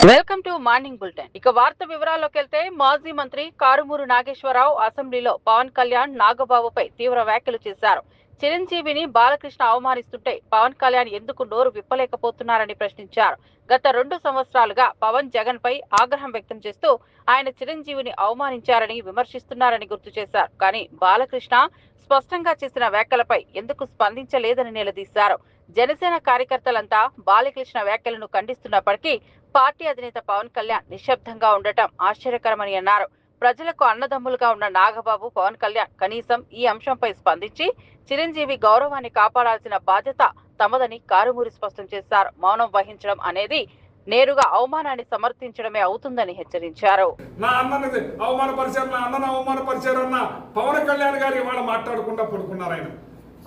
Welcome to morning bulletin. ఇక వార్త వివరాల్లోకి వెళ్తే మాజీ మంత్రి కారుమూరు నాగేశ్వరరావు అసెంబ్లీలో పవన్ కళ్యాణ్ నాగబాబుపై తీవ్ర వ్యాఖ్యలు చేశారు. చిరంజీవిని బాలకృష్ణ అవమానిస్తుంటే పవన్ కళ్యాణ్ ఎందుకు నోరు విప్పలేకపోతున్నారని ప్రశ్నించారు. గత 2 సంవత్సరాలుగా పవన్ జగన్ పై ఆగ్రహం వ్యక్తం చేస్తూ ఆయన చిరంజీవిని అవమానించారని విమర్శిస్తున్నారని గుర్తు చేశారు. కానీ బాలకృష్ణ స్పష్టంగా చేసిన వ్యాఖ్యలపై ఎందుకు స్పందించలేదని నిలదీశారు. జనసేన కార్యకర్తలంతా బాలకృష్ణ వ్యాఖ్యలను ఖండిస్తున్నప్పటికీ పార్టీ అధినేత పవన్ కళ్యాణ్ నిశ్శబ్దంగా ఉండటం ఆశ్చర్యకరమని అన్నారు. ప్రజలకు అన్నదమ్ములుగా ఉన్న నాగబాబు, పవన్ కళ్యాణ్ కనీసం ఈ అంశంపై స్పందించి చిరంజీవి గౌరవాన్ని కాపాడాల్సిన బాధ్యత తమదని కారుమూరి స్పష్టం చేశారు. మౌనం వహించడం అనేది నేరుగా అవమానాన్ని సమర్థించడమే అవుతుందని హెచ్చరించారు. నా అన్నని అవమానపరిచారు అన్న పవన్ కళ్యాణ్ గారు ఇవాళ మాట్లాడకుండా పడుకున్నారు. ఆయన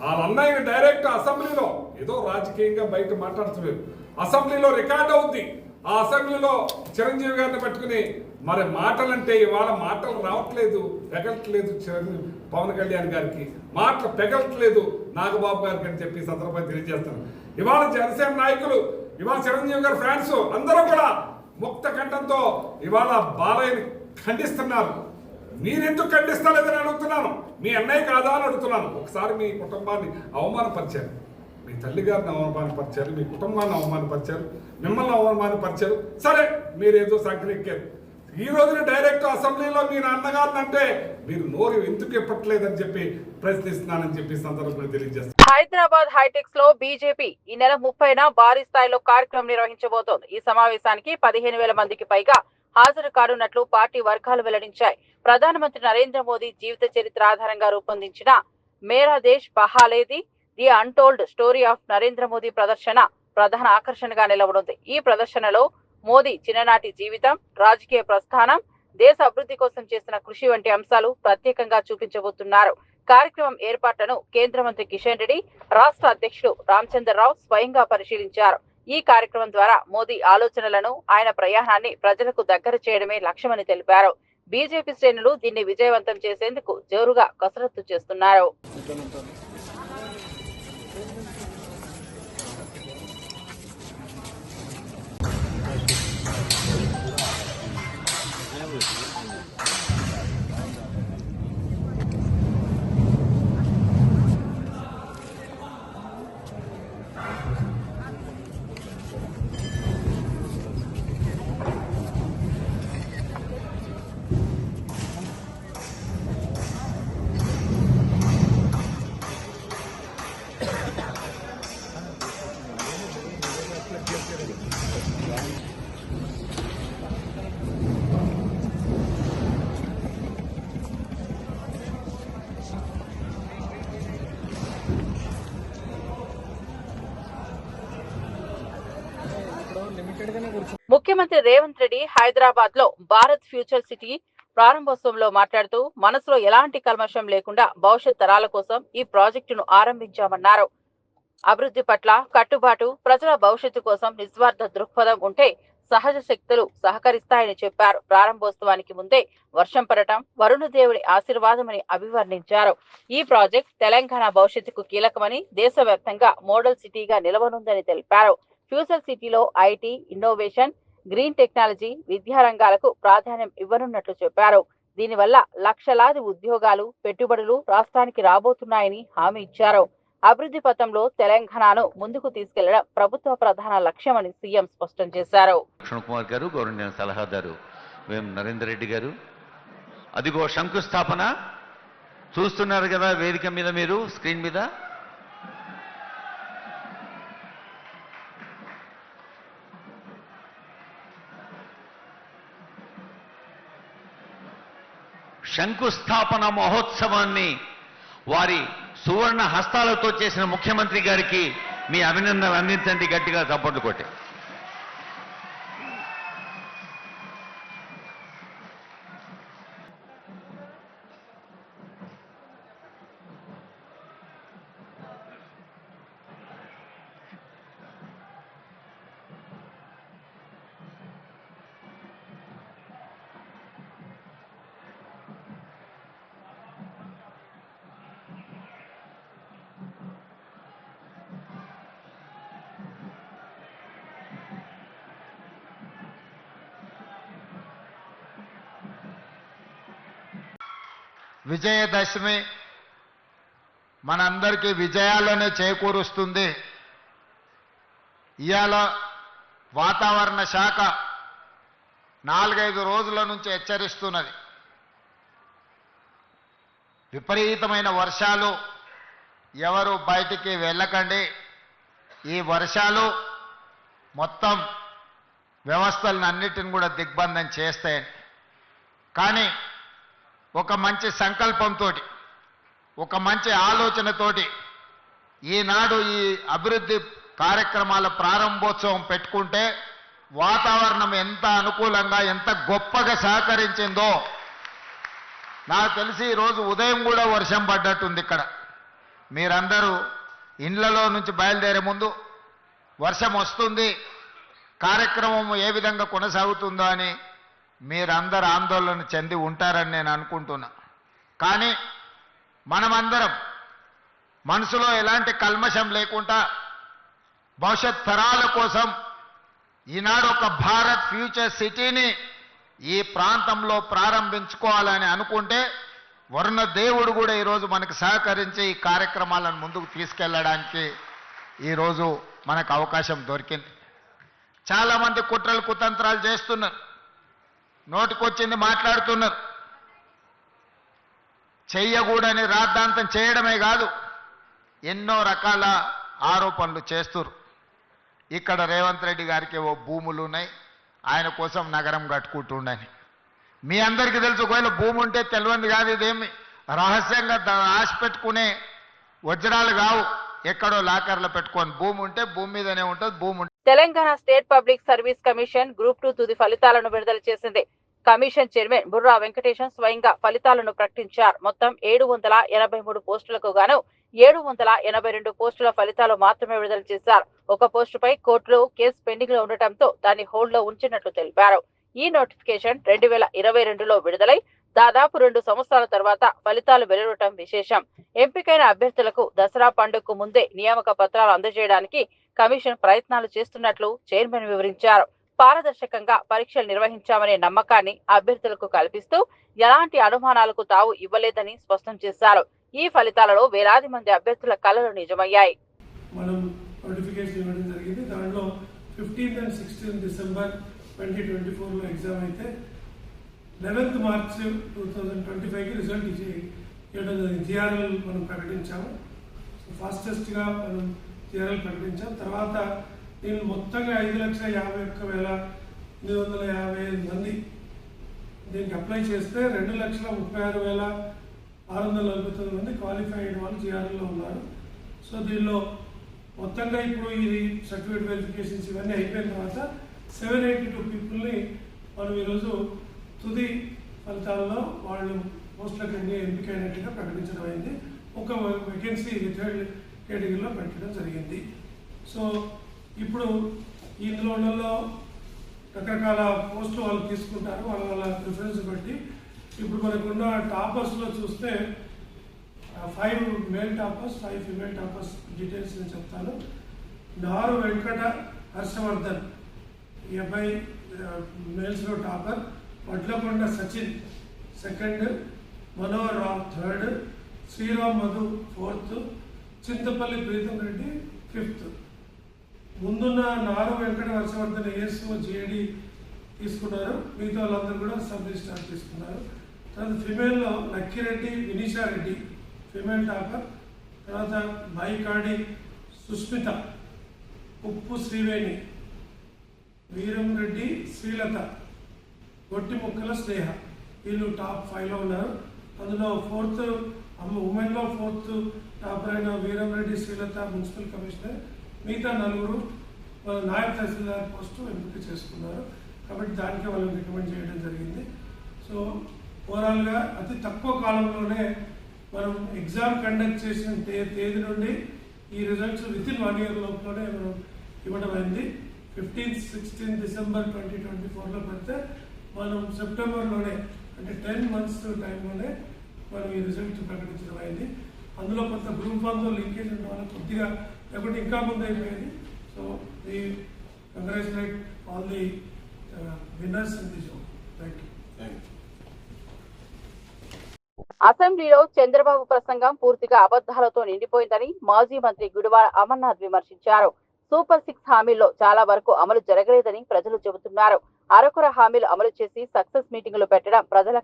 వాళ్ళ అన్నయ్య డైరెక్ట్ అసెంబ్లీలో ఏదో రాజకీయంగా బయట మాట్లాడుతున్నారు. అసెంబ్లీలో రికార్డ్ అవుద్ది. ఆ అసెంబ్లీలో చిరంజీవి గారిని పట్టుకుని మరి మాటలంటే ఇవాళ మాటలు రావట్లేదు, పెగలట్లేదు. పవన్ కళ్యాణ్ గారికి మాటలు పెగలట్లేదు నాగబాబు గారికి అని చెప్పి సందర్భంగా తెలియజేస్తాను. ఇవాళ జనసేన నాయకులు, ఇవాళ చిరంజీవి గారి ఫ్యాన్స్ అందరూ కూడా ముక్త కంఠంతో ఇవాళ బాలయ్యని ఖండిస్తున్నారు. మీరెందుకు ఖండిస్తలేదని అడుగుతున్నాను. మీ అన్నయ్య కాదా అని అడుగుతున్నాను. ఒకసారి మీ కుటుంబాన్ని అవమానపరిచారు, మీ తల్లిగారిని అవమానపరిచారు, మీ కుటుంబాన్ని అవమానపరిచారు, మిమ్మల్ని అవమానపరిచారు. సరే, మీరేదో సంకరెక్కారు. ఈ రోజున డైరెక్ట్ అసెంబ్లీలో మీ నాన్నగారిని అంటే మీరు నోరు ఎందుకు ఇప్పట్లేదని చెప్పి ప్రశ్నిస్తున్నానని చెప్పి సందర్భంగా తెలియజేస్తారు. హైదరాబాద్ హైటెక్స్ లో బీజేపీ ఈ నెల 30న భారీ స్థాయిలో కార్యక్రమం నిర్వహించబోతోంది. ఈ సమావేశానికి 15,000 మందికి పైగా హాజరు కానున్నట్లు పార్టీ వర్గాలు వెల్లడించాయి. ప్రధానమంత్రి నరేంద్ర మోదీ జీవిత చరిత్ర ఆధారంగా రూపొందించిన మేరా దేశ్ బహాలేది the untold story of Narendra Modi ప్రదర్శన ప్రధాన ఆకర్షణగా నిలవనుంది. ఈ ప్రదర్శనలో మోదీ చిన్ననాటి జీవితం, రాజకీయ ప్రస్థానం, దేశ అభివృద్ధి కోసం చేసిన కృషి వంటి అంశాలు ప్రత్యేకంగా చూపించబోతున్నారు. కార్యక్రమం ఏర్పాట్లను కేంద్ర మంత్రి కిషన్ రెడ్డి, రాష్ట్ర అధ్యక్షుడు రామచంద్రరావు స్వయంగా పరిశీలించారు. ఈ కార్యక్రమం ద్వారా మోదీ ఆలోచనలను, ఆయన ప్రయాణాన్ని ప్రజలకు దగ్గర చేయడమే లక్ష్యమని తెలిపారు. బీజేపీ శ్రేణులు దీన్ని విజయవంతం చేసేందుకు జోరుగా కసరత్తు చేస్తున్నారు. ముఖ్యమంత్రి రేవంత్ రెడ్డి హైదరాబాద్ లో భారత్ ఫ్యూచర్ సిటీ ప్రారంభోత్సవంలో మాట్లాడుతూ మనసులో ఎలాంటి కల్మషం లేకుండా భవిష్యత్ తరాల కోసం ఈ ప్రాజెక్టును ఆరంభించామన్నారు. అభివృద్ధి పట్ల కట్టుబాటు, ప్రజల భవిష్యత్తు కోసం నిస్వార్థ దృక్పథం ఉంటే సహజ శక్తులు సహకరిస్తాయని చెప్పారు. ప్రారంభోత్సవానికి ముందే వర్షం పడటం వరుణదేవుడి ఆశీర్వాదమని అభివర్ణించారు. ఈ ప్రాజెక్ట్ తెలంగాణ భవిష్యత్తుకు కీలకమని, దేశవ్యాప్తంగా మోడల్ సిటీగా నిలవనుందని తెలిపారు. ఫ్యూచర్ సిటీలో ఐటీ, ఇన్నోవేషన్, గ్రీన్ టెక్నాలజీ, విద్యారంగాలకు ప్రాధాన్యం ఇవ్వనున్నట్లు చెప్పారు. దీనివల్ల లక్షలాది ఉద్యోగాలు, పెట్టుబడులు రాష్ట్రానికి రాబోతున్నాయని హామీ ఇచ్చారు. అభివృద్ధి పథంలో తెలంగాణను ముందుకు తీసుకెళ్లడం ప్రభుత్వ ప్రధాన లక్ష్యమని సీఎం స్పష్టం చేశారు. లక్ష్మణ్ కుమార్ గారు, గౌరవనీయ సలహాదారు వేం నరేందర్ రెడ్డి గారు, అదిగో శంకుస్థాపన చూస్తున్నారు కదా వేదిక మీద, మీరు స్క్రీన్ మీద. శంకుస్థాపన మహోత్సవాన్ని వారి సువర్ణ హస్తాలతో చేసిన ముఖ్యమంత్రి గారికి మీ అభినందనలు అందించండి, గట్టిగా చప్పట్లు కొట్టి. విజయదశమి మనందరికీ విజయాలనే చేకూరుస్తుంది. ఇవాళ వాతావరణ శాఖ 4-5 రోజుల నుంచి హెచ్చరిస్తున్నది. విపరీతమైన వర్షాలు, ఎవరు బయటికి వెళ్ళకండి, ఈ వర్షాలు మొత్తం వ్యవస్థలను అన్నిటిని కూడా దిగ్బంధం చేస్తాయని. కానీ ఒక మంచి సంకల్పంతో, ఒక మంచి ఆలోచనతోటి ఈనాడు ఈ అభివృద్ధి కార్యక్రమాల ప్రారంభోత్సవం పెట్టుకుంటే వాతావరణం ఎంత అనుకూలంగా, ఎంత గొప్పగా సహకరించిందో నాకు తెలిసి ఈరోజు ఉదయం కూడా వర్షం పడ్డట్టుంది. ఇక్కడ మీరందరూ ఇండ్లలో నుంచి బయలుదేరే ముందు వర్షం వస్తుంది, కార్యక్రమం ఏ విధంగా కొనసాగుతుందో అని మీరందరూ ఆందోళన చెంది ఉంటారని నేను అనుకుంటున్నా. కానీ మనమందరం మనసులో ఎలాంటి కల్మషం లేకుండా భవిష్యత్ తరాల కోసం ఈనాడు ఒక భారత్ ఫ్యూచర్ సిటీని ఈ ప్రాంతంలో ప్రారంభించుకోవాలని అనుకుంటే వరుణ దేవుడు కూడా ఈరోజు మనకు సహకరించి ఈ కార్యక్రమాలను ముందుకు తీసుకెళ్ళడానికి ఈరోజు మనకు అవకాశం దొరికింది. చాలామంది కుట్రలు కుతంత్రాలు చేస్తున్నారు, నోటికొచ్చింది మాట్లాడుతున్నారు. చెయ్యకూడని రాద్ధాంతం చేయడమే కాదు, ఎన్నో రకాల ఆరోపణలు చేస్తున్నారు. ఇక్కడ రేవంత్ రెడ్డి గారికి ఓ భూములు ఉన్నాయి, ఆయన కోసం నగరం కట్టుకుంటుండని. మీ అందరికీ తెలుసు, ఒకవేళ భూమి ఉంటే తెలియంది కాదు, ఇదేమి రహస్యంగా ఆశ పెట్టుకునే వజ్రాలు కావు, ఎక్కడో లాకర్లో పెట్టుకొని. భూమి ఉంటే భూమి మీదనే ఉంటుంది. భూమి Telangana state public service commission group 2 తుది ఫలితాలను విడుదల చేసింది. కమిషన్ చైర్మన్ బుర్రా వెంకటేశం స్వయంగా ఫలితాలను ప్రకటించారు. మొత్తం 783 పోస్టులకు గాను 782 పోస్టుల ఫలితాలు మాత్రమే విడుదల చేశారు. ఒక పోస్టుపై కోర్టులో కేసు పెండింగ్ లో ఉండటంతో దాన్ని హోల్డ్ లో ఉంచినట్లు తెలిపారు. ఈ నోటిఫికేషన్ 2022లో విడుదలై దాదాపు 2 సంవత్సరాల తర్వాత ఫలితాలు వెలువడటం విశేషం. ఎంపికైన అభ్యర్థులకు దసరా పండుగకు ముందే నియామక పత్రాలు అందజేయడానికి కమిషన్ ప్రయత్నాలు చేస్తున్నట్లు చైర్మన్ వివరించారు. పారదర్శకంగా పరీక్షలు నిర్వహించామనే నమ్మకాన్ని అభ్యర్థులకు కల్పిస్తూ ఎలాంటి అనుమానాలకు తావు ఇవ్వలేదని స్పష్టం చేశారు. ఈ ఫలితాలలో వేలాది మంది అభ్యర్థుల కలలు నిజమయ్యాయి. మనం నోటిఫికేషన్ ఇవ్వడం జరిగింది. దాంట్లో 15th and 16th December 2024లో exam అయితే 11th March 2025కి రిజల్ట్ ఇవ్వడం జరిగింది. జిఆర్ఎల్ మనం ప్రకటించాము. ఫాస్టెస్ట్గా మనం జిఆర్ఎల్ ప్రకటించాం. తర్వాత దీన్ని మొత్తంగా 5,51,850 మంది దీనికి అప్లై చేస్తే 2,36,649 మంది క్వాలిఫైడ్ వాళ్ళు జిఆర్ఎల్లో ఉన్నారు. సో దీనిలో మొత్తంగా ఇప్పుడు ఇది సర్టిఫికేట్ వెరిఫికేషన్స్ ఇవన్నీ అయిపోయిన తర్వాత 782 పీపుల్ని మనం ఈరోజు తుది ఫలితాల్లో వాళ్ళు పోస్టులకు ఎంపికైనట్టుగా ప్రకటించడం అయింది. ఒక వేకెన్సీ 3rd కేటగిరీలో పెట్టడం జరిగింది. సో ఇప్పుడు ఇందులో రకరకాల పోస్టులు వాళ్ళు తీసుకుంటారు, వాళ్ళ ప్రిఫరెన్స్ బట్టి. ఇప్పుడు మనకున్న టాపర్స్లో చూస్తే 5 male toppers, 5 female toppers details నేను చెప్తాను. నారు వెంకట హర్షవర్ధన్, ఈ అబ్బాయి మేల్స్లో topper. Vadlakonda Sachin 2nd, Manohar Rao 3rd, Sriram Madhu 4th, Chintapalli Preetham Reddy 5th. ముందున్న నారు వెంకట హర్షవర్ధన్ ఏఎస్ఓ జేడి తీసుకున్నారు, మిగతా వాళ్ళందరూ కూడా సబ్ రిజిస్ట్రార్ తీసుకున్నారు. తర్వాత ఫిమేల్లో లక్కిరెడ్డి వినీషా రెడ్డి ఫిమేల్ టాపర్. తర్వాత మైకాడి సుస్మిత, ఉప్పు శ్రీవేణి, వీరం రెడ్డి శ్రీలత, గొట్టి ముక్కల స్నేహ, వీళ్ళు టాప్ 5లో ఉన్నారు. అందులో 4th ఉమెన్లో 4th టాపర్ అయిన వీరం రెడ్డి శ్రీలత మున్సిపల్ కమిషనర్. మిగతా 4 నాయబ్ తహసీల్దార్ పోస్టు ఎంపిక చేసుకున్నారు. కాబట్టి దానికి వాళ్ళని రికమెండ్ చేయడం జరిగింది. సో ఓవరాల్గా అతి తక్కువ కాలంలోనే మనం ఎగ్జామ్ కండక్ట్ చేసిన తేదీ నుండి ఈ రిజల్ట్స్ వితిన్ 1 year లోపలనే మనం ఇవ్వడం అయింది. 15th, 16th December 2024లో పెడితే మనం సెప్టెంబర్లోనే, అంటే 10 months టైంలోనే మనం ఈ రిజల్ట్ ప్రకటించడం అయింది. అందులో కొంత గ్రూప్ 1తో లింకేజ్ ఉండడం వల్ల కొద్దిగా లేకుంటే ఇంకా ముందు అయిపోయింది. So we congratulate all the winners in the show. Thank you. అసెంబ్లీలో చంద్రబాబు ప్రసంగం పూర్తిగా అబద్ధాలతో నిండిపోయిందని మాజీ మంత్రి గుడివాడ అమర్నాథ్ విమర్శించారు. సూపర్ 6 హామీల్లో చాలా వరకు అమలు జరగలేదని ప్రజలు చెబుతున్నారు. అరకొర హామీలు అమలు చేసి సక్సెస్ మీటింగులు పెట్టడం ప్రజల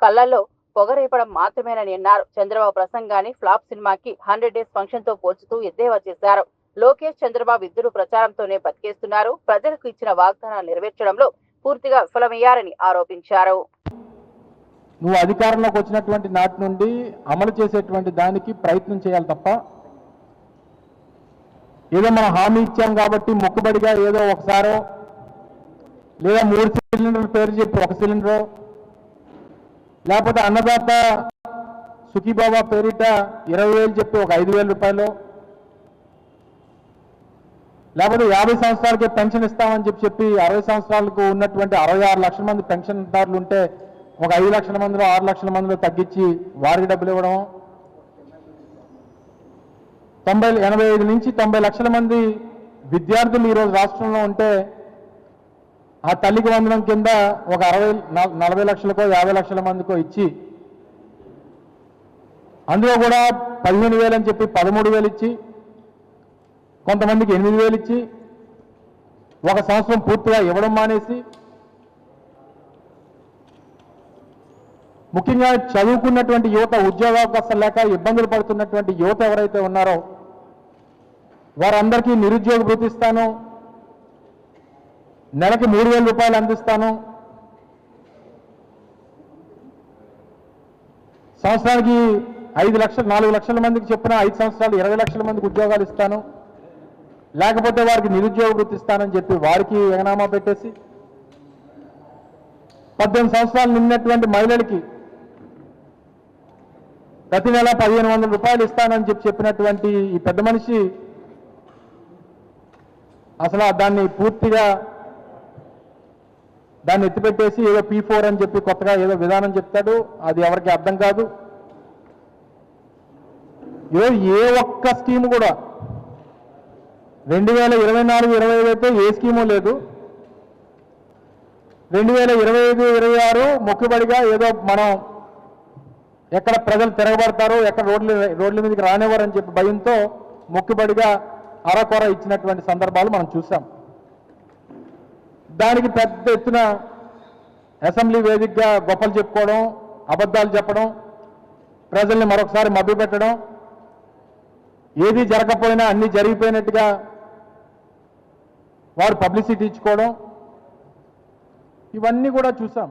కళ్ళల్లో పొగరేపడం మాత్రమేనని అన్నారు. చంద్రబాబు ప్రసంగాన్ని ఫ్లాప్ సినిమాకి 100 డేస్ ఫంక్షన్ తో పోల్చుతూ ఎద్దేవా చేశారు. లోకేష్, చంద్రబాబు ఇద్దరు ప్రచారంతోనే బతికేస్తున్నారు. ప్రజలకు ఇచ్చిన వాగ్దానాలు నెరవేర్చడంలో పూర్తిగా విఫలమయ్యారని ఆరోపించారు. నువ్వు అధికారంలోకి వచ్చినటువంటి నాటి నుండి అమలు చేసేటువంటి దానికి ప్రయత్నం చేయాలి తప్ప ఏదో మనం హామీ ఇచ్చాం కాబట్టి మొక్కుబడిగా ఏదో ఒకసారో లేదా 3 సిలిండర్ల పేరు చెప్పి 1 సిలిండరో లేకపోతే అన్నదాత సుఖీబాబా పేరిట 20,000 చెప్పి ఒక 5,000 రూపాయలు లేకపోతే 50 సంవత్సరాలకే పెన్షన్ ఇస్తామని చెప్పి 60 సంవత్సరాలకు ఉన్నటువంటి 66 లక్షల మంది పెన్షన్దారులు ఉంటే ఒక 5 లక్షల మందిలో 6 లక్షల మందిలో తగ్గించి వారికి డబ్బులు ఇవ్వడం, 85 నుంచి 90 లక్షల మంది విద్యార్థులు ఈరోజు రాష్ట్రంలో ఉంటే ఆ తల్లికి వందనం కింద ఒక 40 లక్షలకో 50 లక్షల మందికో ఇచ్చి అందులో కూడా 15,000 అని చెప్పి 13,000 ఇచ్చి కొంతమందికి 8,000 ఇచ్చి ఒక సంవత్సరం పూర్తిగా ఇవ్వడం మానేసి ముఖ్యంగా చదువుకున్నటువంటి యువత ఉద్యోగావకాశాలు లేక ఇబ్బందులు పడుతున్నటువంటి యువత ఎవరైతే ఉన్నారో వారందరికీ నిరుద్యోగ భృతి ఇస్తాను, నెలకి 3,000 రూపాయలు అందిస్తాను, సంవత్సరానికి 5 లక్షలు 4 లక్షల మందికి చెప్పిన 5 సంవత్సరాలు 20 లక్షల మందికి ఉద్యోగాలు ఇస్తాను, లేకపోతే వారికి నిరుద్యోగ వృత్తి ఇస్తానని చెప్పి వారికి ఎగనామా పెట్టేసి 18 సంవత్సరాలు నిన్నటువంటి మహిళలకి ప్రతి నెల 1,500 రూపాయలు ఇస్తానని చెప్పినటువంటి ఈ పెద్ద మనిషి అసలు దాన్ని పూర్తిగా దాన్ని ఎత్తిపెట్టేసి ఏదో P4 అని చెప్పి కొత్తగా ఏదో విధానం చెప్తాడు. అది ఎవరికి అర్థం కాదు. ఏ ఒక్క స్కీము కూడా 2024-25 అయితే ఏ స్కీము లేదు. 2025-26 మొక్కుబడిగా ఏదో మనం ఎక్కడ ప్రజలు తిరగబడతారో ఎక్కడ రోడ్ల మీదకి రానివ్వరని చెప్పి భయంతో మొక్కుబడిగా అరకొర ఇచ్చినటువంటి సందర్భాలు మనం చూసాం. దానికి పెద్ద ఎత్తున అసెంబ్లీ వేదికగా గొప్పలు చెప్పుకోవడం, అబద్ధాలు చెప్పడం, ప్రజల్ని మరొకసారి మభ్యపెట్టడం, ఏది జరగకపోయినా అన్ని జరిగిపోయినట్టుగా వారు పబ్లిసిటీ ఇచ్చుకోవడం, ఇవన్నీ కూడా చూసాం.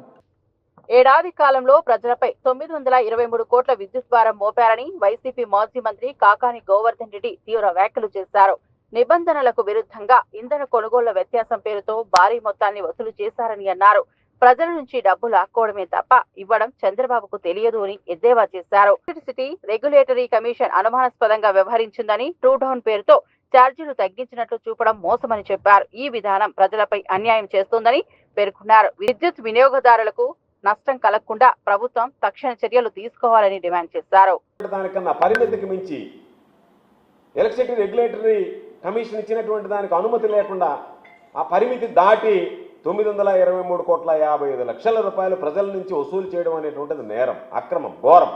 ఏడాది కాలంలో ప్రజలపై 923 కోట్ల విద్యుత్ భారం మోపారని వైసీపీ మాజీ మంత్రి కాకాని గోవర్ధన్ రెడ్డి తీవ్ర వ్యాఖ్యలు చేశారు. నిబంధనలకు విరుద్ధంగా ఇంధన కొనుగోళ్ల వ్యత్యాసం పేరుతో భారీ మొత్తాన్ని వసూలు చేశారని అన్నారు. ప్రజల నుంచి డబ్బు లాక్కోవడమే తప్ప ఇవ్వడం చంద్రబాబుకు తెలియదు అని ఎద్దేవా చేశారు. ఎలక్ట్రిసిటీ రెగ్యులేటరీ కమిషన్ అనుమానాస్పదంగా వ్యవహరించిందని ట్రూ డౌన్ పేరుతో ఛార్జీలు తగ్గించినట్లు చూపడం మోసమని చెప్పారు. ఈ విధానం ప్రజలపై అన్యాయం చేస్తోందని పేర్కొన్నారు. విద్యుత్ వినియోగదారులకు నష్టం కలగకుండా ప్రభుత్వం తక్షణ చర్యలు తీసుకోవాలని డిమాండ్ చేశారు. దానికన్నా పరిమితికి మించి ఎలక్ట్రిసిటీ రెగ్యులేటరీ కమిషన్ ఇచ్చినటువంటి దానికి అనుమతి లేకుండా ఆ పరిమితి దాటి 923 కోట్ల 55 లక్షల రూపాయలు ప్రజల నుంచి వసూలు చేయడం అనేటువంటిది నేరం, అక్రమం, ఘోరం.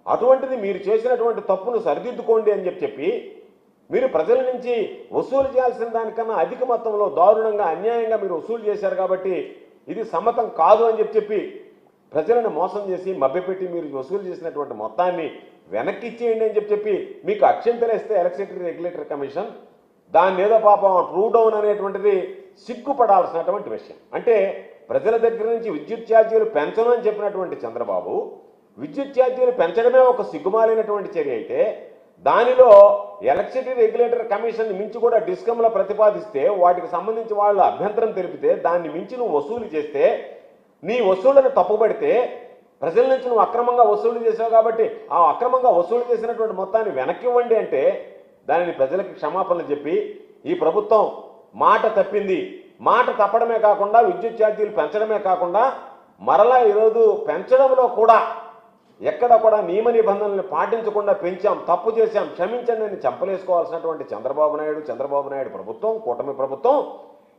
అటువంటిది మీరు చేసినటువంటి తప్పును సరిదిద్దుకోండి అని చెప్పి మీరు ప్రజల నుంచి వసూలు చేయాల్సిన దానికన్నా అధిక మొత్తంలో దారుణంగా అన్యాయంగా మీరు వసూలు చేశారు కాబట్టి ఇది సమ్మతం కాదు అని చెప్పి ప్రజలను మోసం చేసి మభ్యపెట్టి మీరు వసూలు చేసినటువంటి మొత్తాన్ని వెనక్కి ఇచ్చేయండి అని చెప్పి మీకు అక్షంతలేస్తే ఎలక్ట్రిసిటీ రెగ్యులేటరీ కమిషన్ దాన్ని ఏదో పాపం ట్రూ డౌన్ అనేటువంటిది సిగ్గుపడాల్సినటువంటి విషయం. అంటే ప్రజల దగ్గర నుంచి విద్యుత్ ఛార్జీలు పెంచను అని చెప్పినటువంటి చంద్రబాబు విద్యుత్ ఛార్జీలు పెంచడమే ఒక సిగ్గుమాలినటువంటి చర్య అయితే దానిలో ఎలక్ట్రిసిటీ రెగ్యులేటరీ కమిషన్ మించి కూడా డిస్కంలో ప్రతిపాదిస్తే వాటికి సంబంధించి వాళ్ళు అభ్యంతరం తెలిపితే దాన్ని మించి నువ్వు వసూలు చేస్తే నీ వసూళ్లను తప్పుపడితే ప్రజల నుంచి నువ్వు అక్రమంగా వసూలు చేసావు కాబట్టి ఆ అక్రమంగా వసూలు చేసినటువంటి మొత్తాన్ని వెనక్కి ఇవ్వండి అంటే దానిని ప్రజలకు క్షమాపణలు చెప్పి ఈ ప్రభుత్వం మాట తప్పింది, మాట తప్పడమే కాకుండా విద్యుత్ ఛార్జీలు పెంచడమే కాకుండా మరలా ఈరోజు పెంచడంలో కూడా ఎక్కడ కూడా నియమ నిబంధనలను పాటించకుండా పెంచాం, తప్పు చేశాం, క్షమించండి అని చంపలేసుకోవాల్సినటువంటి చంద్రబాబు నాయుడు ప్రభుత్వం, కూటమి ప్రభుత్వం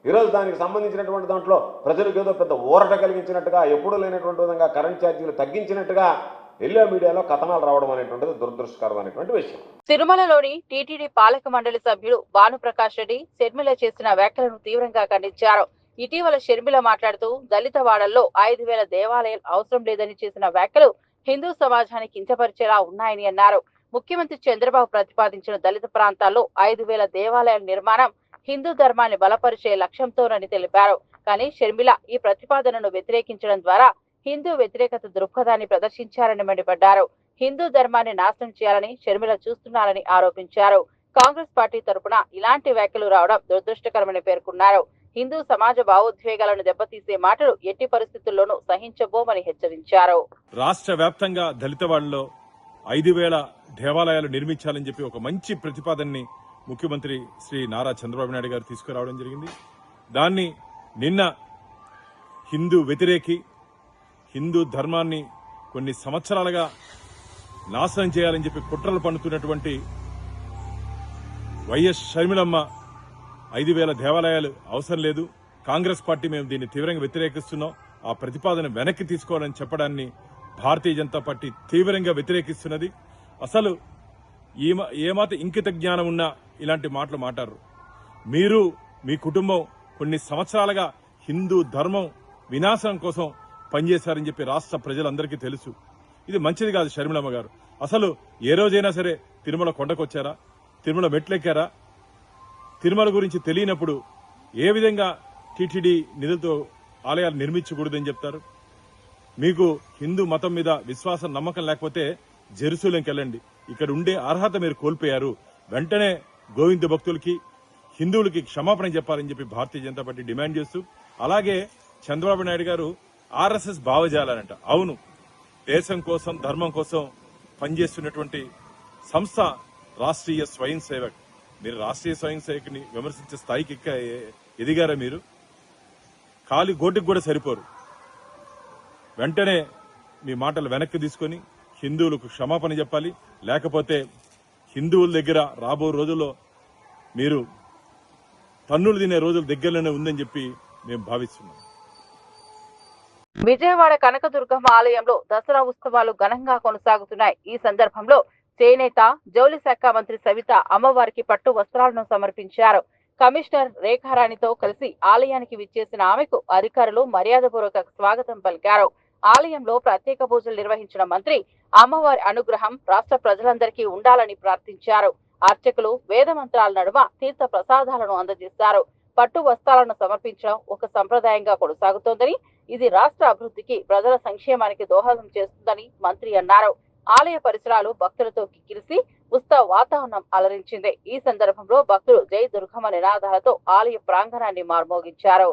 ఈరోజు దానికి సంబంధించినటువంటి దాంట్లో ప్రజలకు ఏదో పెద్ద ఊరట కలిగించినట్టుగా, ఎప్పుడూ లేనటువంటి విధంగా కరెంట్ ఛార్జీలు తగ్గించినట్టుగా ఎల్లో మీడియాలో కథనాలు రావడం అనేటువంటిది దురదృష్టకరమైనటువంటి విషయం. తిరుమలలోని టీటీడీ పాలక మండలి సభ్యుడు భానుప్రకాష్ రెడ్డి షర్మిల చేసిన వ్యాఖ్యలను తీవ్రంగా ఖండించారు. ఇటీవల షర్మిల మాట్లాడుతూ దళిత వాడల్లో 5,000 దేవాలయాలు అవసరం లేదని చేసిన వ్యాఖ్యలు హిందూ సమాజాన్ని కించపరిచేలా ఉన్నాయని అన్నారు. ముఖ్యమంత్రి చంద్రబాబు ప్రతిపాదించిన దళిత ప్రాంతాల్లో 5,000 దేవాలయాల నిర్మాణం హిందూ ధర్మాన్ని బలపరిచే లక్ష్యంతోనని తెలిపారు. కానీ షర్మిల ఈ ప్రతిపాదనను వ్యతిరేకించడం ద్వారా హిందూ వ్యతిరేకత దృక్పథాన్ని ప్రదర్శించారని మండిపడ్డారు. హిందూ ధర్మాన్ని నాశనం చేయాలని షర్మిల చూస్తున్నారని ఆరోపించారు. కాంగ్రెస్ పార్టీ తరపున ఇలాంటి వ్యాఖ్యలు రావడం దురదృష్టకరమని పేర్కొన్నారు. హిందూ సమాజ భావోద్వేగాలను దెబ్బతీసే మాటలు ఎట్టి పరిస్థితుల్లోనూ సహించబోమని హెచ్చరించారు. రాష్ట్ర వ్యాప్తంగా దళితవాడలో 5,000 దేవాలయాలు నిర్మించాలని చెప్పి ఒక మంచి ప్రతిపాదనని ముఖ్యమంత్రి శ్రీ నారా చంద్రబాబు నాయుడు గారు తీసుకురావడం జరిగింది. దాన్ని నిన్న హిందూ వ్యతిరేకి, హిందూ ధర్మాన్ని కొన్ని సంవత్సరాలుగా నాశనం చేయాలని చెప్పి కుట్రలు పన్నుతున్నటువంటి వైఎస్ షర్మిలమ్మ 5,000 దేవాలయాలు అవసరం లేదు, కాంగ్రెస్ పార్టీ మేము దీన్ని తీవ్రంగా వ్యతిరేకిస్తున్నాం, ఆ ప్రతిపాదన వెనక్కి తీసుకోవాలని చెప్పడాన్ని భారతీయ జనతా పార్టీ తీవ్రంగా వ్యతిరేకిస్తున్నది. అసలు ఏమాత్రం ఇంకిత జ్ఞానం ఉన్నా ఇలాంటి మాటలు మాట్లాడరు. మీరు మీ కుటుంబం కొన్ని సంవత్సరాలుగా హిందూ ధర్మం వినాశనం కోసం పనిచేశారని చెప్పి రాష్ట్ర ప్రజలందరికీ తెలుసు. ఇది మంచిది కాదు. షర్మిలమ్మ గారు అసలు ఏ రోజైనా సరే తిరుమల కొండకొచ్చారా, తిరుమల మెట్లెక్కారా? తిరుమల గురించి తెలియనప్పుడు ఏ విధంగా టీటీడీ నిధులతో ఆలయాలు నిర్మించకూడదని చెప్తారు? మీకు హిందూ మతం మీద విశ్వాసం, నమ్మకం లేకపోతే జెరూసలేంకి వెళ్ళండి. ఇక్కడ ఉండే అర్హత మీరు కోల్పోయారు. వెంటనే గోవింద భక్తులకి, హిందువులకి క్షమాపణ చెప్పాలని చెప్పి భారతీయ జనతా పార్టీ డిమాండ్ చేస్తూ, అలాగే చంద్రబాబు నాయుడు గారు ఆర్ఎస్ఎస్ భావజాలాలంట. అవును, దేశం కోసం, ధర్మం కోసం పనిచేస్తున్నటువంటి సంస్థ రాష్ట్రీయ స్వయం సేవక్. మీరు రాష్ట్రీయ స్వయం సేవకుని విమర్శించే స్థాయికి ఎదిగారా? మీరు కాలి గోటికి కూడా సరిపోరు. వెంటనే మీ మాటలు వెనక్కి తీసుకొని హిందువులకు క్షమాపణ చెప్పాలి. లేకపోతే హిందువుల దగ్గర రాబో రోజుల్లో మీరు తన్నులు తినే రోజుల దగ్గరలోనే ఉందని చెప్పి మేము భావిస్తున్నాం. విజయవాడ కనకదుర్గమ్మ ఆలయంలో దసరా ఉత్సవాలు ఘనంగా కొనసాగుతున్నాయి. ఈ సందర్భంలో చేనేత, జౌళి శాఖ మంత్రి సవిత అమ్మవారికి పట్టు వస్త్రాలను సమర్పించారు. కమిషనర్ రేఖారాణితో కలిసి ఆలయానికి విచ్చేసిన ఆమెకు అధికారులు మర్యాదపూర్వక స్వాగతం పలికారు. ఆలయంలో ప్రత్యేక పూజలు నిర్వహించిన మంత్రి అమ్మవారి అనుగ్రహం రాష్ట్ర ప్రజలందరికీ ఉండాలని ప్రార్థించారు. అర్చకులు వేద మంత్రాల నడుమ తీర్థ ప్రసాదాలను అందజేశారు. పట్టు వస్త్రాలను సమర్పించడం ఒక సంప్రదాయంగా కొనసాగుతోందని, ఇది రాష్ట్ర అభివృద్ధికి, ప్రజల సంక్షేమానికి దోహదం చేస్తుందని మంత్రి అన్నారు. ఆలయ పరిసరాలు భక్తులతో కిక్కిరిసి ఉత్సవ వాతావరణం అలరించింది. ఈ సందర్భంలో భక్తులు జై దుర్గమ్మ నినాదాలతో ఆలయ ప్రాంగణాన్ని మార్మోగించారు.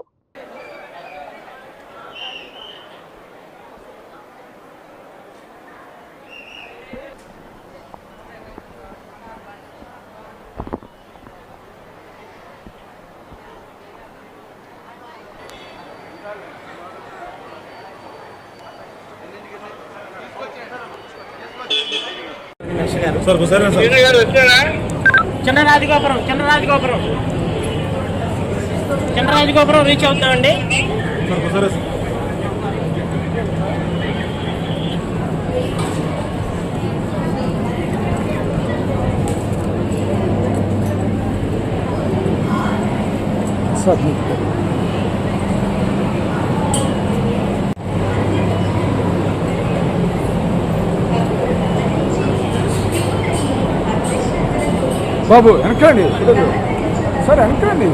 చిన్నరాజగోపురం రీచ్ అవుతామండి. బాబు వెనకండి సార్, వెనకండి.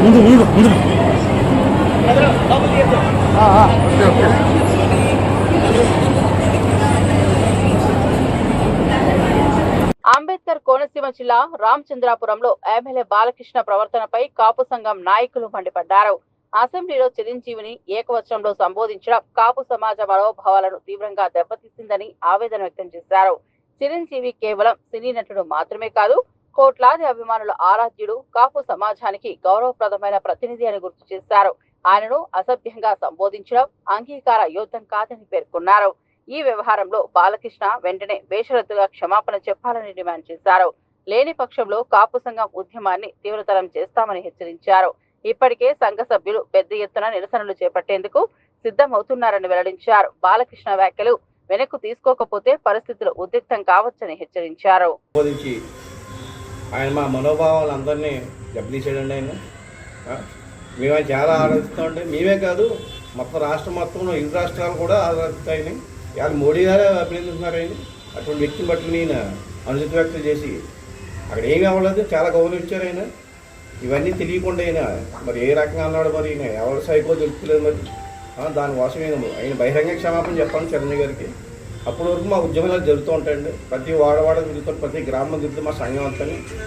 ముందు ముందు ముందు అంబేద్కర్ కోనసీమ జిల్లా రామచంద్రాపురంలో ఎమ్మెల్యే బాలకృష్ణ ప్రవర్తనపై కాపు సంఘం నాయకులు మండిపడ్డారు. అసెంబ్లీలో చిరంజీవిని ఏకవచనంలో సంబోధించడం కాపు సమాజ మనోభావాలను తీవ్రంగా దెబ్బతీసిందని ఆవేదన వ్యక్తం చేశారు. చిరంజీవి కేవలం సినీ నటుడు మాత్రమే కాదు, కోట్లాది అభిమానుల ఆరాధ్యుడు, కాపు సమాజానికి గౌరవప్రదమైన ప్రతినిధి అని గుర్తు చేశారు. ఆయనను అసభ్యంగా సంబోధించడం అంగీకార యోగ్యం కాదని పేర్కొన్నారు. ఈ వ్యవహారంలో బాలకృష్ణ వెంటనే బేషరతుగా క్షమాపణ చెప్పాలని డిమాండ్ చేశారు. లేని పక్షంలో కాపు సంఘం ఉద్యమాన్ని తీవ్రతరం చేస్తామని హెచ్చరించారు. ఇప్పటికే సంఘ సభ్యులు పెద్ద ఎత్తున నిరసనలు చేపట్టేందుకు సిద్ధమవుతున్నారని వెల్లడించారు. బాలకృష్ణ వ్యాఖ్యలు వెనక్కు తీసుకోకపోతే పరిస్థితులు ఉద్రిక్తం కావచ్చని హెచ్చరించారు. ఆయన మా మనోభావాలందరినీ దెబ్బతీసాడండి. మేము ఆయన చాలా ఆలోచిస్తామండి. మేమే కాదు, మొత్తం రాష్ట్రం మొత్తంలో 2 రాష్ట్రాలు కూడా ఆలోచిస్తాయని ఇవాళ మోడీ గారే అభినందిస్తున్నారు. ఆయన అటువంటి వ్యక్తిని బట్టి నేను అనుచిత వ్యాఖ్యలు చేసి అక్కడ ఏమీ అవ్వలేదు, చాలా గౌరవించారు ఆయన. ఇవన్నీ తెలియకుండా ఆయన మరి ఏ రకంగా అన్నాడు, మరి ఆయన ఎవరు సైకో తెలుపులేదు. మరి దానికోసం ఆయన బహిరంగ క్షమాపణ చెప్పాను చిరంజీవి గారికి. అప్పటి వరకు మా ఉద్యమాలు జరుగుతూ ఉంటాయండి. ప్రతి వాడవాడ తిరుగుతాం, ప్రతి గ్రామం తిరుగుతాం. మా సంఘం అంతా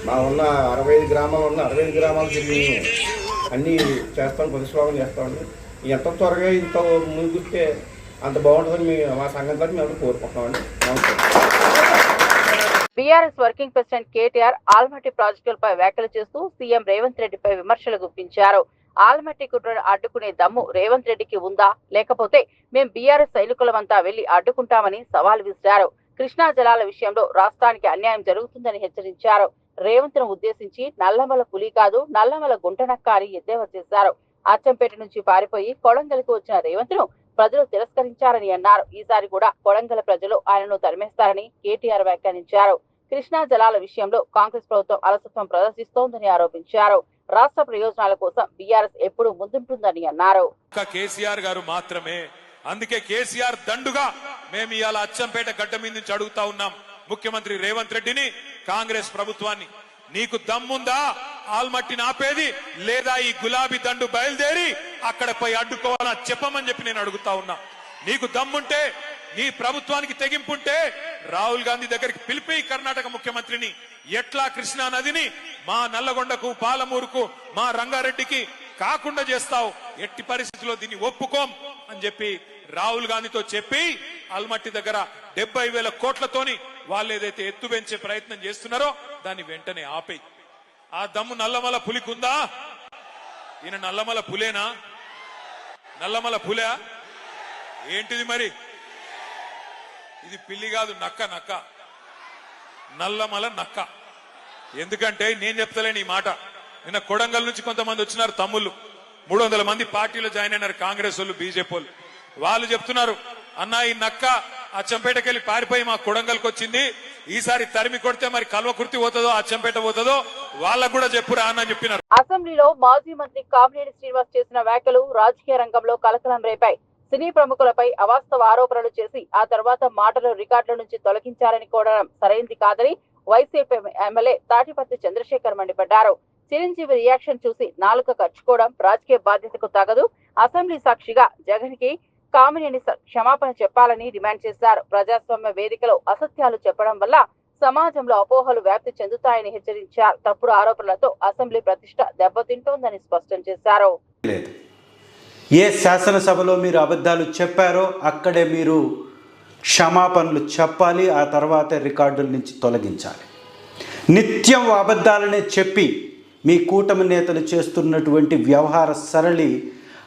మా ఉన్న 65 గ్రామాలు ఉన్న 65 గ్రామాలు తిరిగి అన్నీ చేస్తాం, ప్రతిష్టాపన చేస్తామండి. ఎంత త్వరగా ఇంత ముందుకొస్తే అంత బాగుంటుందని మా సంఘం తరఫున మేము కోరుకుంటున్నామండి. బీఆర్ఎస్ వర్కింగ్ ప్రెసిడెంట్ కేటీఆర్ ఆల్మట్టి ప్రాజెక్టులపై వ్యాఖ్యలు చేస్తూ సీఎం రేవంత్ రెడ్డిపై విమర్శలు గుప్పించారు. ఆల్మట్టి కుట్రను అడ్డుకునే దమ్ము రేవంత్ రెడ్డికి ఉందా, లేకపోతే మేం బీఆర్ఎస్ సైనికులమంతా వెళ్లి అడ్డుకుంటామని సవాల్ విసిరారు. కృష్ణా జలాల విషయంలో రాష్ట్రానికి అన్యాయం జరుగుతుందని హెచ్చరించారు. రేవంత్ ను ఉద్దేశించి నల్లమల పులి కాదు, నల్లమల గుంటనక్క అని ఎద్దేవా చేశారు. అచ్చంపేట నుంచి పారిపోయి కొడంగల్కు వచ్చిన రేవంత్ ను ప్రజలు తిరస్కరించారని అన్నారు. ఈసారి కూడా కొడంగల్ ప్రజలు ఆయనను తరిమేస్తారని కేటీఆర్ వ్యాఖ్యానించారు. కృష్ణా జలాల విషయంలో కాంగ్రెస్ ప్రభుత్వం అలసత్వం ప్రదర్శిస్తోందని ఆరోపించారు. రాష్ట్ర ప్రయోజనాల కోసం బీఆర్ఎస్ ఎప్పుడూ ముందుంటుందని అన్నారు. కేసీఆర్ గారు మాత్రమే, అందుకే కేసీఆర్ దండుగా మేము ఇవాళ అచ్చంపేట గడ్డ మీద నుంచి అడుగుతా ఉన్నాం ముఖ్యమంత్రి రేవంత్ రెడ్డిని, కాంగ్రెస్ ప్రభుత్వాన్ని, నీకు దమ్ముందా ఆల్మట్టిని ఆపేది, లేదా ఈ గులాబీ దండు బయలుదేరి అక్కడ పోయి అడ్డుకోవాలా చెప్పమని చెప్పి నేను అడుగుతా ఉన్నా. నీకు దమ్ముంటే, నీ ప్రభుత్వానికి తెగింపుంటే రాహుల్ గాంధీ దగ్గరికి పిలిపి కర్ణాటక ముఖ్యమంత్రిని ఎట్లా కృష్ణా నదిని మా నల్లగొండకు, పాలమూరుకు, మా రంగారెడ్డికి కాకుండా చేస్తావు, ఎట్టి పరిస్థితుల్లో దీన్ని ఒప్పుకోం అని చెప్పి రాహుల్ గాంధీతో చెప్పి ఆల్మట్టి దగ్గర 70,000 కోట్లతోని వాళ్ళు ఏదైతే ఎత్తు పెంచే ప్రయత్నం చేస్తున్నారో దాన్ని వెంటనే ఆపేయి. ఆ దమ్ము నల్లమల పులికుందా? ఈయన నల్లమల పులేనా? నల్లమల పులే ఏంటిది మరి? ఇది పిల్లి కాదు, నక్క. నక్క, నల్లమల నక్క. ఎందుకంటే నేను చెప్తలేను ఈ మాట. నిన్న కొడంగల్ నుంచి కొంతమంది వచ్చినారు తమ్ముళ్ళు, 300 మంది పార్టీలో జాయిన్ అయినారు, కాంగ్రెస్ వాళ్ళు, బీజేపీ వాళ్ళు. వాళ్ళు చెప్తున్నారు, అన్నా ఈ నక్క అచ్చంపేటకెళ్ళి పారిపోయి మా కొడంగల్కి వచ్చింది, ఈసారి తరిమి కొడితే మరి కల్వకుర్తి పోతుందో అచ్చంపేట పోతుందో వాళ్ళకు కూడా చెప్పురా అని చెప్పినారు. అసెంబ్లీలో మాజీ మంత్రి కామినేని శ్రీనివాస్ చేసిన వ్యాఖ్యలు రాజకీయ రంగంలో కలకలం రేపాయి. సినీ ప్రముఖులపై అవాస్తవ ఆరోపణలు చేసి ఆ తర్వాత మాటలు రికార్డుల నుంచి తొలగించారని కోరడం సరైంది కాదని వైసీపీ ఎమ్మెల్యే తాటిపత్తి చంద్రశేఖర్ మండిపడ్డారు. చిరంజీవి రియాక్షన్ చూసి నాలుక ఖర్చుకోవడం రాజకీయ బాధ్యతకు తగదు. అసెంబ్లీ సాక్షిగా జగన్ కి కామినేని క్షమాపణ చెప్పాలని డిమాండ్ చేశారు. ప్రజాస్వామ్య వేదికలో అసత్యాలు చెప్పడం వల్ల సమాజంలో అపోహలు వ్యాప్తి చెందుతాయని హెచ్చరించారు. తప్పుడు ఆరోపణలతో అసెంబ్లీ ప్రతిష్ట దెబ్బతింటోందని స్పష్టం చేశారు. ఏ శాసనసభలో మీరు అబద్ధాలు చెప్పారో అక్కడే మీరు క్షమాపణలు చెప్పాలి, ఆ తర్వాత రికార్డుల నుంచి తొలగించాలి. నిత్యం అబద్ధాలనే చెప్పి మీ కూటమి నేతలు చేస్తున్నటువంటి వ్యవహార సరళి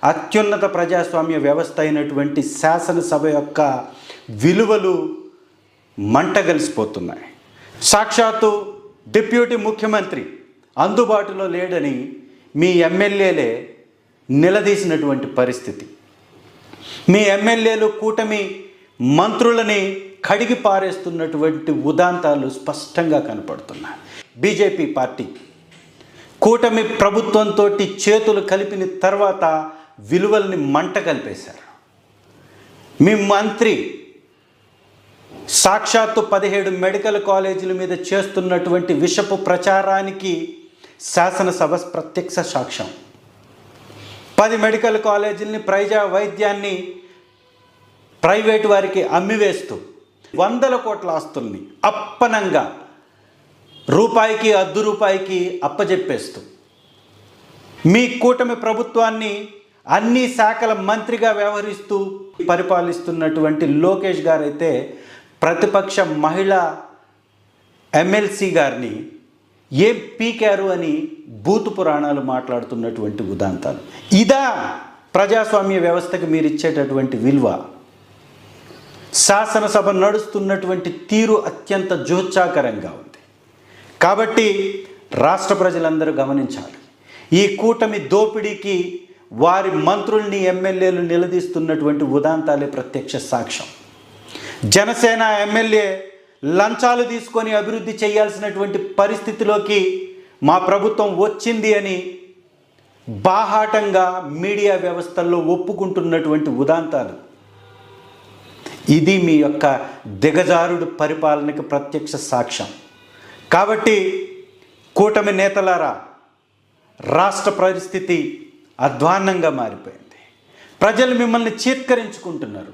అత్యున్నత ప్రజాస్వామ్య వ్యవస్థ అయినటువంటి శాసనసభ యొక్క విలువలు మంటగలిసిపోతున్నాయి. సాక్షాత్తు డిప్యూటీ ముఖ్యమంత్రి అందుబాటులో లేడని మీ ఎమ్మెల్యేలే నిలదీసినటువంటి పరిస్థితి. మీ ఎమ్మెల్యేలు కూటమి మంత్రులని కడిగి పారేస్తున్నటువంటి ఉదాంతాలు స్పష్టంగా కనపడుతున్నాయి. బీజేపీ పార్టీ కూటమి ప్రభుత్వంతో చేతులు కలిపిన తర్వాత విలువల్ని మంట కలిపేశారు. మీ మంత్రి సాక్షాత్తు 17 మెడికల్ కాలేజీల మీద చేస్తున్నటువంటి విషపు ప్రచారానికి శాసనసభ ప్రత్యక్ష సాక్ష్యం. 10 మెడికల్ కాలేజీలని, ప్రజా వైద్యాన్ని ప్రైవేటు వారికి అమ్మివేస్తూ 100 కోట్ల ఆస్తుల్ని అప్పనంగా రూపాయికి అర్ధ రూపాయికి అప్పజెప్పేస్తూ మీ కూటమి ప్రభుత్వాన్ని అన్ని శాఖల మంత్రిగా వ్యవహరిస్తూ పరిపాలిస్తున్నటువంటి లోకేష్ గారైతే ప్రతిపక్ష మహిళా ఎమ్మెల్సీ గారిని ఏం పీకారు అని భూతు పురాణాలు మాట్లాడుతున్నటువంటి ఉదాంతాలు. ఇదా ప్రజాస్వామ్య వ్యవస్థకు మీరు ఇచ్చేటటువంటి విలువ? శాసనసభ నడుస్తున్నటువంటి తీరు అత్యంత జోత్సాకరంగా ఉంది. కాబట్టి రాష్ట్ర ప్రజలందరూ గమనించాలి. ఈ కూటమి దోపిడీకి వారి మంత్రుల్ని ఎమ్మెల్యేలు నిలదీస్తున్నటువంటి ఉదాంతాలే ప్రత్యక్ష సాక్ష్యం. జనసేన ఎమ్మెల్యే లంచాలు తీసుకొని అభివృద్ధి చేయాల్సినటువంటి పరిస్థితిలోకి మా ప్రభుత్వం వచ్చింది అని బాహాటంగా మీడియా వ్యవస్థల్లో ఒప్పుకుంటున్నటువంటి ఉదాంతాలు. ఇది మీ యొక్క దిగజారుడు పరిపాలనకి ప్రత్యక్ష సాక్ష్యం. కాబట్టి కూటమి నేతలారా, రాష్ట్ర పరిస్థితి అధ్వాన్నంగా మారిపోయింది. ప్రజలు మిమ్మల్ని చీత్కరించుకుంటున్నారు.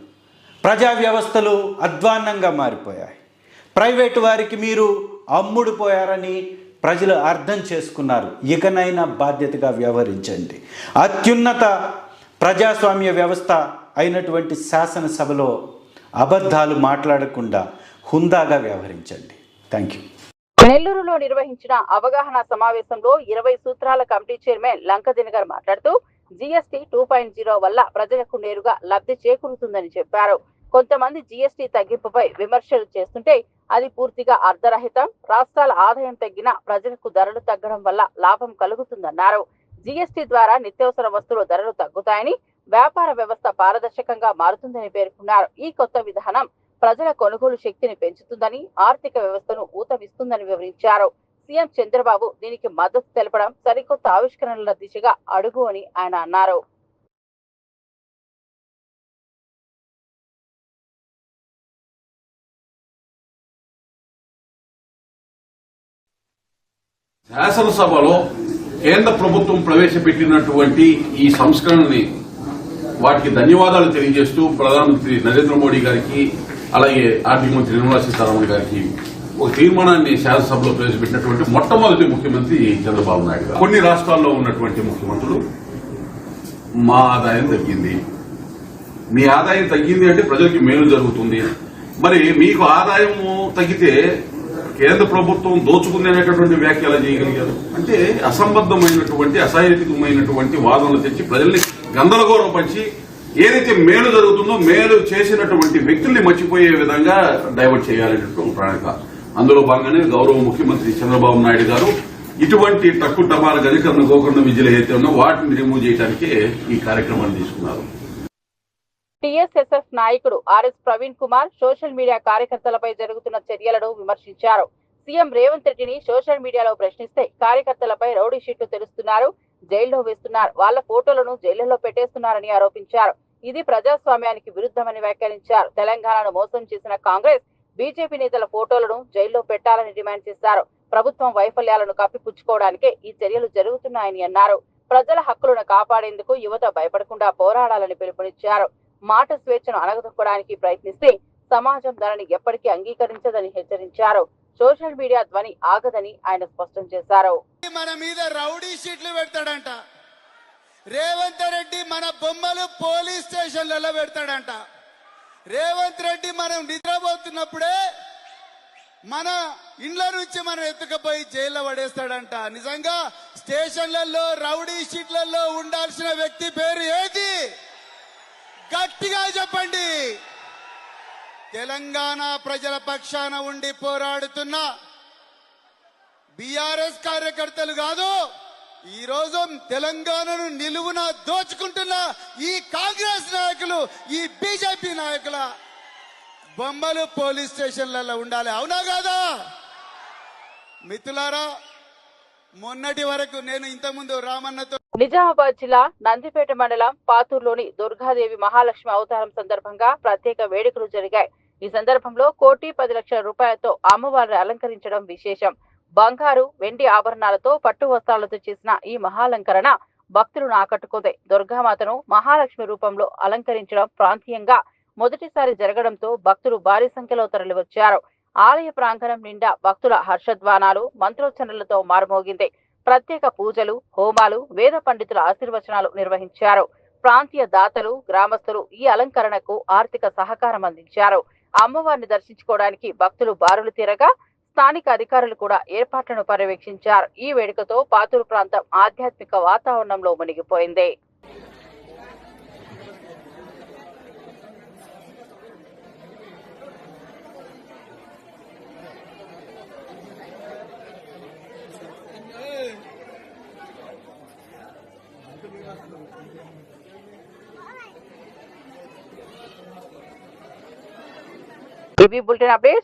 ప్రజా వ్యవస్థలు అధ్వాన్నంగా మారిపోయాయి. ప్రైవేటు వారికి మీరు అమ్ముడుపోయారని ప్రజలు అర్థం చేసుకున్నారు. ఇకనైనా బాధ్యతగా వ్యవహరించండి. అత్యున్నత ప్రజాస్వామ్య వ్యవస్థ అయినటువంటి శాసనసభలో అబద్ధాలు మాట్లాడకుండా హుందాగా వ్యవహరించండి. Thank you. నెల్లూరులో నిర్వహించిన అవగాహన సమావేశంలో 20 సూత్రాల కమిటీ చైర్మన్ లంకదినగర్ మాట్లాడుతూ జీఎస్టీ 2.0 వల్ల ప్రజలకు నేరుగా లబ్ధి చేకూరుతుందని చెప్పారు. కొంతమంది జీఎస్టీ తగ్గింపుపై విమర్శలు చేస్తుంటే అది పూర్తిగా అర్ధరహితం. రాష్ట్రాల ఆదాయం తగ్గినా ప్రజలకు ధరలు తగ్గడం వల్ల లాభం కలుగుతుందన్నారు. జీఎస్టీ ద్వారా నిత్యావసర వస్తువుల ధరలు తగ్గుతాయని, వ్యాపార వ్యవస్థ పారదర్శకంగా మారుతుందని పేర్కొన్నారు. ఈ కొత్త విధానం ప్రజల కొనుగోలు శక్తిని పెంచుతుందని, ఆర్థిక వ్యవస్థను ఊతమిస్తుందని వివరించారు. సీఎం చంద్రబాబు దీనికి మద్దతు తెలపడం సరికొత్త ఆవిష్కరణల దిశగా అడుగు అని ఆయన అన్నారు. శాసనసభలో కేంద్ర ప్రభుత్వం ప్రవేశపెట్టినటువంటి ఈ సంస్కరణని వాటికి ధన్యవాదాలు తెలియజేస్తూ ప్రధానమంత్రి నరేంద్ర మోడీ గారికి, అలాగే ఆర్థిక మంత్రి నిర్మలా సీతారామన్ గారికి ఒక తీర్మానాన్ని శాసనసభలో ప్రవేశపెట్టినటువంటి మొట్టమొదటి ముఖ్యమంత్రి చంద్రబాబు నాయుడు గారు. కొన్ని రాష్ట్రాల్లో ఉన్నటువంటి ముఖ్యమంత్రులు మా ఆదాయం తగ్గింది, మీ ఆదాయం తగ్గింది అంటే ప్రజలకి మేలు జరుగుతుంది, మరి మీకు ఆదాయం తగ్గితే కేంద్ర ప్రభుత్వం దోచుకుంది అనేటటువంటి వ్యాఖ్యలు చేయగలిగారు. అంటే అసంబద్ధమైనటువంటి అసహేతుకమైనటువంటి వాదనలు తెచ్చి ప్రజల్ని గందరగోళం పంచి ఏదైతే మేలు జరుగుతుందో మేలు చేసినటువంటి వ్యక్తుల్ని మర్చిపోయే విధంగా డైవర్ట్ చేయాలనేటువంటి ప్రణాళిక. అందులో భాగంగానే గౌరవ ముఖ్యమంత్రి చంద్రబాబు నాయుడు గారు ఇటువంటి తక్కువ టమాల గజకరణ గోకరణ విద్యలు ఏదైతే ఉన్నా వాటిని రిమూవ్ చేయడానికే ఈ కార్యక్రమాన్ని తీసుకున్నారు. టీఎస్ఎస్ఎఫ్ నాయకుడు ఆర్ఎస్ ప్రవీణ్ కుమార్ సోషల్ మీడియా కార్యకర్తలపై జరుగుతున్న చర్యలను విమర్శించారు. సీఎం రేవంత్ రెడ్డిని సోషల్ మీడియాలో ప్రశ్నిస్తే కార్యకర్తలపై రౌడీ షీట్లు తెరుస్తున్నారు, జైల్లో వేస్తున్నారు, వాళ్ల ఫోటోలను జైళ్లలో పెట్టేస్తున్నారని ఆరోపించారు. ఇది ప్రజాస్వామ్యానికి విరుద్ధమని వ్యాఖ్యానించారు. తెలంగాణను మోసం చేసిన కాంగ్రెస్, బీజేపీ నేతల ఫోటోలను జైల్లో పెట్టాలని డిమాండ్ చేశారు. ప్రభుత్వం వైఫల్యాలను కప్పిపుచ్చుకోవడానికే ఈ చర్యలు జరుగుతున్నాయని అన్నారు. ప్రజల హక్కులను కాపాడేందుకు యువత భయపడకుండా పోరాడాలని పిలుపునిచ్చారు. మాట స్వేచ్ఛను అణగదొక్కడానికి ప్రయత్నిస్తే సమాజం దానిని ఎప్పటికీ అంగీకరించదని హెచ్చరించారు. సోషల్ మీడియా ధ్వని ఆగదని ఆయన స్పష్టం చేశారు. మన మీద రౌడీ షీట్లు పెడతాడంట రేవంత్ రెడ్డి, మన బొమ్మలు పోలీస్ స్టేషన్లలో పెడతాడంట రేవంత్ రెడ్డి. మనం నిద్రపోతున్నప్పుడే మన ఇండ్ల నుంచి మనం ఎత్తుకపోయి జైల్లో పడేస్తాడంట. నిజంగా స్టేషన్లలో రౌడీ షీట్లలో ఉండాల్సిన వ్యక్తి పేరు ఏది? గట్టిగా చెప్పండి. తెలంగాణ ప్రజల పక్షాన ఉండి పోరాడుతున్న బీఆర్ఎస్ కార్యకర్తలు కాదు, ఈ రోజు తెలంగాణను నిలువున దోచుకుంటున్న ఈ కాంగ్రెస్ నాయకులు, ఈ బీజేపీ నాయకుల బొమ్మలు పోలీస్ స్టేషన్లలో ఉండాలి. అవునా కాదా మిత్రులారా? మొన్నటి వరకు నేను ఇంతకుముందు రామన్నతో నిజామాబాద్ జిల్లా నందిపేట మండలం పాతూరులోని దుర్గాదేవి మహాలక్ష్మి అవతారం సందర్భంగా ప్రత్యేక వేడుకలు జరిగాయి. ఈ సందర్భంలో 1,10,00,000 రూపాయలతో అమ్మవారిని అలంకరించడం విశేషం. బంగారు, వెండి ఆభరణాలతో పట్టు వస్త్రాలతో చేసిన ఈ మహాలంకరణ భక్తులను ఆకట్టుకుంది. దుర్గామాతను మహాలక్ష్మి రూపంలో అలంకరించడం ప్రాంతీయంగా మొదటిసారి జరగడంతో భక్తులు భారీ సంఖ్యలో తరలివచ్చారు. ఆలయ ప్రాంగణం నిండా భక్తుల హర్షధ్వానాలు, మంత్రోచ్చరణలతో మారుమోగింది. ప్రత్యేక పూజలు, హోమాలు, వేద పండితుల ఆశీర్వచనాలు నిర్వహించారు. ప్రాంతీయ దాతలు, గ్రామస్తులు ఈ అలంకరణకు ఆర్థిక సహకారం అందించారు. అమ్మవారిని దర్శించుకోవడానికి భక్తులు బారులు తీరగా స్థానిక అధికారులు కూడా ఏర్పాట్లను పర్యవేక్షించారు. ఈ వేడుకతో పాతూరు ప్రాంతం ఆధ్యాత్మిక వాతావరణంలో మునిగిపోయింది. AB bulletin updates